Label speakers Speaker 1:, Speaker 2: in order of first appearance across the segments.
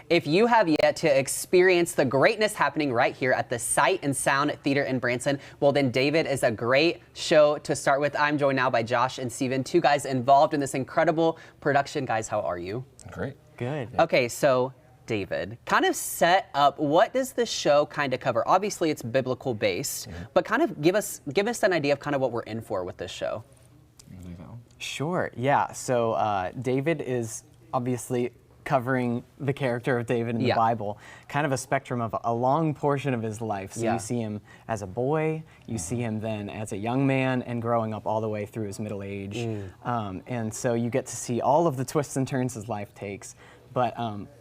Speaker 1: If you have yet to experience the greatness happening right here at the Sight and Sound Theater in Branson, well then David is a great show to start with. I'm joined now by Josh and Steven, two guys involved in this incredible production. Guys, how are you?
Speaker 2: Great.
Speaker 3: Good.
Speaker 1: Okay, so David, kind of set up, what does the show kind of cover? Obviously it's biblical based, but kind of give us an idea of kind of what we're in for with this show.
Speaker 3: Sure, yeah. So David is obviously covering the character of David in the Bible, kind of a spectrum of a long portion of his life. So you see him as a boy, you see him then as a young man, and growing up all the way through his middle age. And so you get to see all of the twists and turns his life takes. But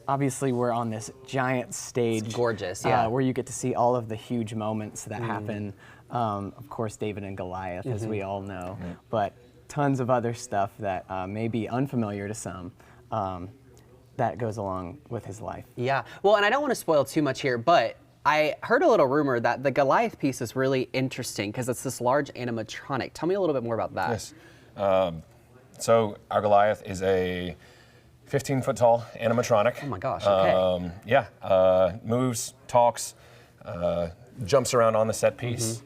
Speaker 3: obviously we're on this giant stage.
Speaker 1: It's gorgeous, yeah.
Speaker 3: Where you get to see all of the huge moments that happen. Of course, David and Goliath, as we all know. But tons of other stuff that may be unfamiliar to some that goes along with his life.
Speaker 1: Yeah, well, and I don't want to spoil too much here, but I heard a little rumor that the Goliath piece is really interesting because it's this large animatronic. Tell me a little bit more about that.
Speaker 2: Yes. So our Goliath is a 15-foot tall animatronic.
Speaker 1: Oh my gosh, okay.
Speaker 2: Moves, talks, jumps around on the set piece.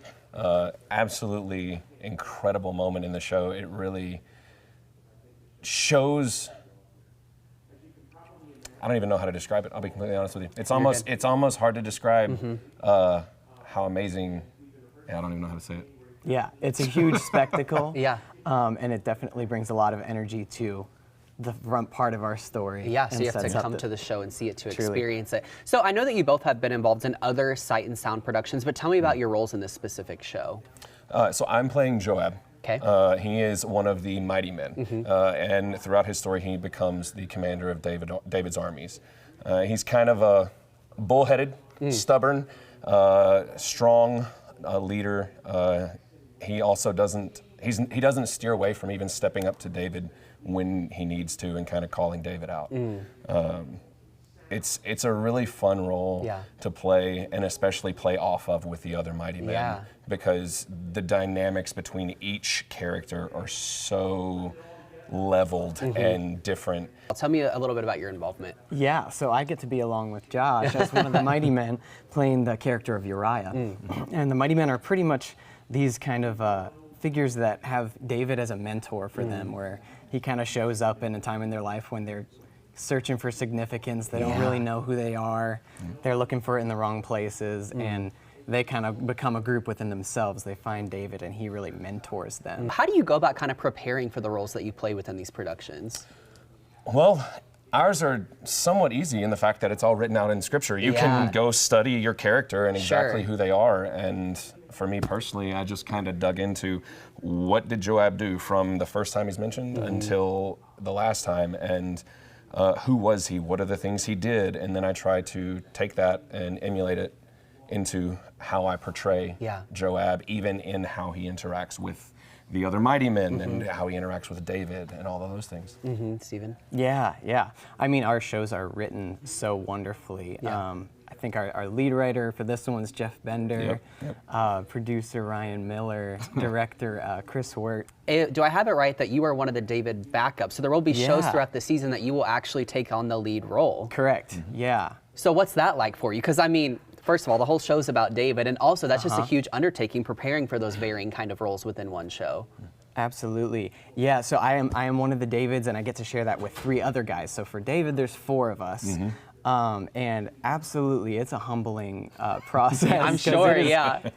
Speaker 2: Absolutely incredible moment in the show. It really shows, I don't even know how to describe it, I'll be completely honest with you. It's almost hard to describe how amazing, I don't even know how to say it.
Speaker 3: Yeah, it's a huge spectacle.
Speaker 1: Yeah.
Speaker 3: And it definitely brings a lot of energy to the front part of our story.
Speaker 1: Yeah, so you have to come to the show and see it to experience it. So I know that you both have been involved in other Sight and Sound productions, but tell me about your roles in this specific show.
Speaker 2: So I'm playing Joab.
Speaker 1: Okay.
Speaker 2: He is one of the mighty men, and throughout his story, he becomes the commander of David's armies. He's kind of a bullheaded, stubborn, strong leader. He also doesn't steer away from even stepping up to David when he needs to and kind of calling David out. It's a really fun role to play, and especially play off of with the other mighty men, because the dynamics between each character are so leveled and different.
Speaker 1: Tell me a little bit about your involvement.
Speaker 3: Yeah, so I get to be along with Josh as one of the mighty men playing the character of Uriah. And the mighty men are pretty much these kind of figures that have David as a mentor for them, where he kind of shows up in a time in their life when they're searching for significance. They don't really know who they are. They're looking for it in the wrong places, and they kind of become a group within themselves. They find David, and he really mentors them.
Speaker 1: How do you go about kind of preparing for the roles that you play within these productions?
Speaker 2: Well, ours are somewhat easy in the fact that it's all written out in Scripture. You can go study your character and exactly who they are. And for me personally, I just kind of dug into what did Joab do from the first time he's mentioned until the last time, and who was he? What are the things he did? And then I try to take that and emulate it into how I portray Joab, even in how he interacts with the other mighty men and how he interacts with David and all of those things.
Speaker 1: Steven?
Speaker 3: Yeah. I mean, our shows are written so wonderfully. I think our lead writer for this one is Jeff Bender, producer Ryan Miller, director Chris Wirt.
Speaker 1: Do I have it right that you are one of the David backups? So there will be shows throughout the season that you will actually take on the lead role.
Speaker 3: Correct, yeah.
Speaker 1: So what's that like for you? Because I mean, first of all, the whole show's about David, and also that's just a huge undertaking preparing for those varying kind of roles within one show.
Speaker 3: Absolutely. Yeah, so I am one of the Davids, and I get to share that with 3 other guys. So for David, there's 4 of us. And absolutely, it's a humbling process.
Speaker 1: I'm sure,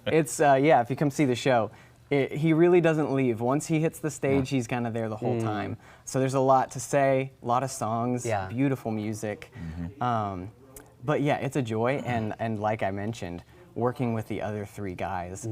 Speaker 3: It's, if you come see the show, he really doesn't leave. Once he hits the stage, he's kind of there the whole time. So there's a lot to say, a lot of songs, beautiful music. But yeah, it's a joy, and like I mentioned, working with the other 3 guys,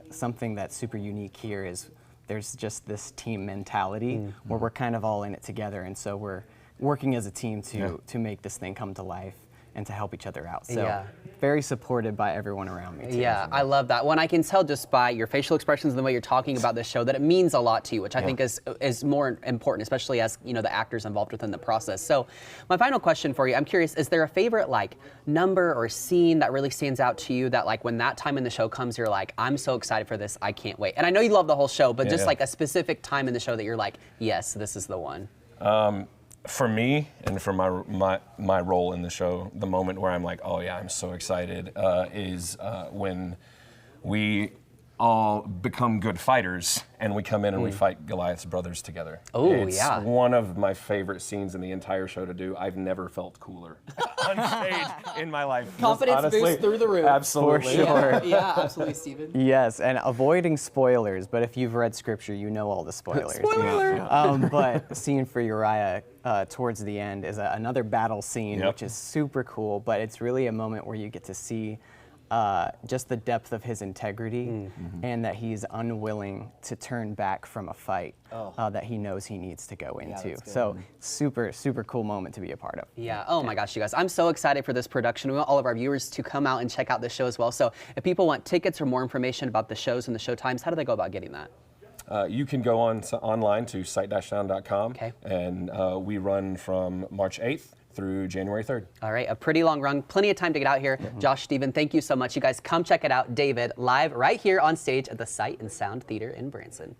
Speaker 3: something that's super unique here is there's just this team mentality where we're kind of all in it together, and so we're working as a team to make this thing come to life and to help each other out. So very supported by everyone around me too.
Speaker 1: Yeah, I love that. Well, I can tell just by your facial expressions and the way you're talking about this show that it means a lot to you, which I think is more important, especially as the actors involved within the process. So my final question for you, I'm curious, is there a favorite number or scene that really stands out to you that when that time in the show comes, you're like, I'm so excited for this, I can't wait. And I know you love the whole show, but just a specific time in the show that you're like, yes, this is the one.
Speaker 2: for me and for my role in the show, the moment where I'm like, oh yeah, I'm so excited, is when we all become good fighters and we come in and we fight Goliath's brothers together.
Speaker 1: Oh,
Speaker 2: it's
Speaker 1: yeah.
Speaker 2: one of my favorite scenes in the entire show to do. I've never felt cooler on stage in my life.
Speaker 1: Confidence
Speaker 2: Honestly,
Speaker 1: boost through the roof.
Speaker 2: Absolutely.
Speaker 3: For sure.
Speaker 1: Yeah, absolutely, Steven.
Speaker 3: Yes, and avoiding spoilers, but if you've read scripture, you know all the spoilers.
Speaker 1: Spoiler!
Speaker 3: But the scene for Uriah towards the end is another battle scene, which is super cool, but it's really a moment where you get to see just the depth of his integrity and that he's unwilling to turn back from a fight that he knows he needs to go into. So super, super cool moment to be a part of.
Speaker 1: Yeah, oh my gosh, you guys. I'm so excited for this production. We want all of our viewers to come out and check out the show as well. So if people want tickets or more information about the shows and the show times, how do they go about getting that?
Speaker 2: You can go online to sight-sound.com,
Speaker 1: Okay.
Speaker 2: and we run from March 8th through January 3rd.
Speaker 1: All right, a pretty long run, plenty of time to get out here. Josh, Steven, thank you so much. You guys come check it out. David, live right here on stage at the Sight and Sound Theater in Branson.